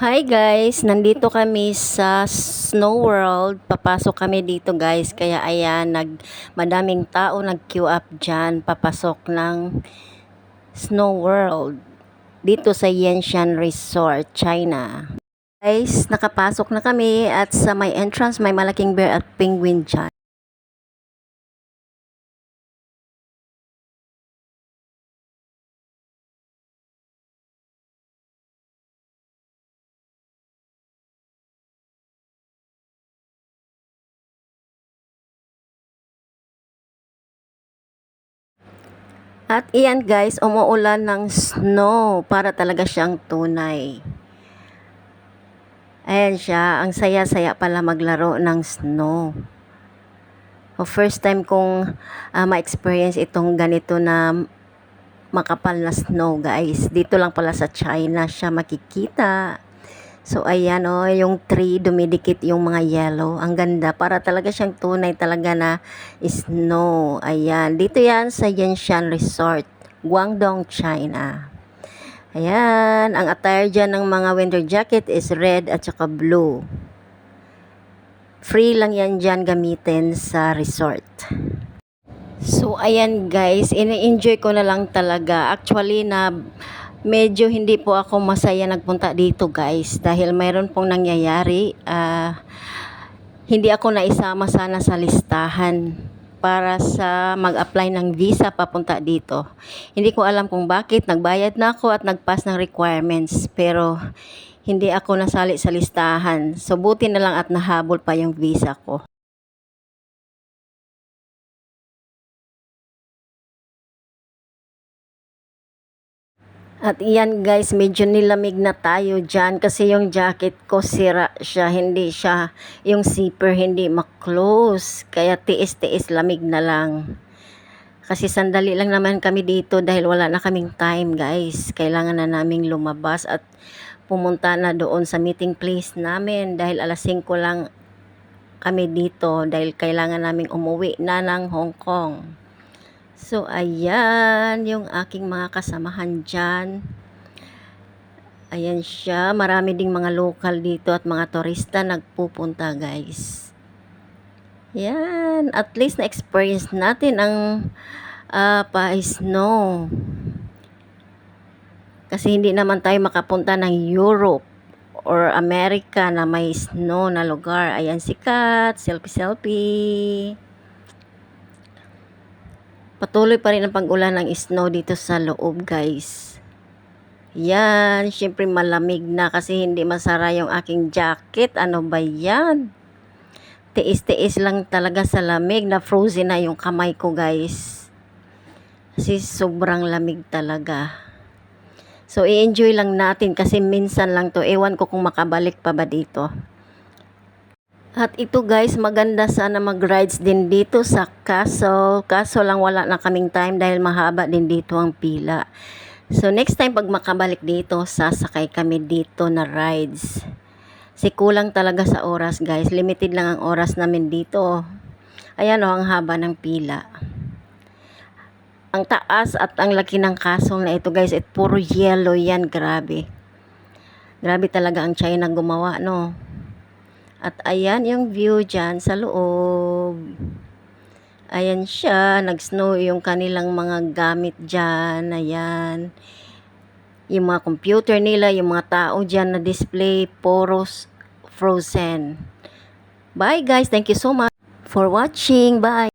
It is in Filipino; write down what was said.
Hi guys, nandito kami sa Snow World. Papasok kami dito guys. Kaya ayan, madaming tao nag-queue up dyan. Papasok ng Snow World. Dito sa Yanshan Resort, China. Guys, nakapasok na kami at sa may entrance may malaking bear at penguin dyan. At iyan guys, umuulan ng snow para talaga siyang tunay. Ayan siya, ang saya-saya pala maglaro ng snow. First time kong ma-experience itong ganito na makapal na snow guys. Dito lang pala sa China siya makikita. So ayan yung tree dumidikit yung mga yellow. Ang ganda, para talaga siyang tunay talaga na snow. Ayan, dito yan sa Yanshan Resort, Guangdong, China. Ayan, ang attire dyan ng mga winter jacket is red at saka blue. Free lang yan dyan gamitin sa resort. So, ayan guys, ini-enjoy ko na lang talaga. Actually, medyo hindi po ako masaya nagpunta dito guys. Dahil mayroon pong nangyayari. Hindi ako naisama sana sa listahan para sa mag-apply ng visa papunta dito. Hindi ko alam kung bakit. Nagbayad na ako at nag-pass ng requirements. Pero, hindi ako nasali sa listahan. So, buti na lang at nahabol pa yung visa ko. At iyan guys, medyo nilamig na tayo dyan kasi yung jacket ko sira siya, hindi siya, yung zipper hindi ma-close. Kaya tiis-tiis lamig na lang. Kasi sandali lang naman kami dito dahil wala na kaming time guys. Kailangan na naming lumabas at pumunta na doon sa meeting place namin dahil alas 5 lang kami dito dahil kailangan naming umuwi na ng Hong Kong. So, ayan, yung aking mga kasamahan dyan. Ayan siya, marami ding mga local dito at mga turista nagpupunta, guys. Ayan, at least na-experience natin ang pa-snow. Kasi hindi naman tayo makapunta ng Europe or America na may snow na lugar. Ayan si Kat, selfie-selfie. Patuloy pa rin ang pag-ulan ng snow dito sa loob guys. Yan, syempre malamig na kasi hindi masara yung aking jacket. Ano ba yan? Tiis-tiis lang talaga sa lamig, na frozen na yung kamay ko guys. Kasi sobrang lamig talaga. So i-enjoy lang natin kasi minsan lang to. Ewan ko kung makabalik pa ba dito. At ito guys, maganda sana mag-rides din dito sa castle. Kaso lang wala na kaming time dahil mahaba din dito ang pila. So next time pag makabalik dito, sasakay kami dito na rides. Kasi kulang talaga sa oras guys. Limited lang ang oras namin dito. Ayan ang haba ng pila. Ang taas at ang laki ng castle na ito guys, at puro yellow yan, grabe. Grabe talaga ang China gumawa, no? At ayan yung view dyan sa loob. Ayan siya, nag-snow yung kanilang mga gamit dyan. Ayan. Yung mga computer nila, yung mga tao dyan na display, poros frozen. Bye guys, thank you so much for watching. Bye.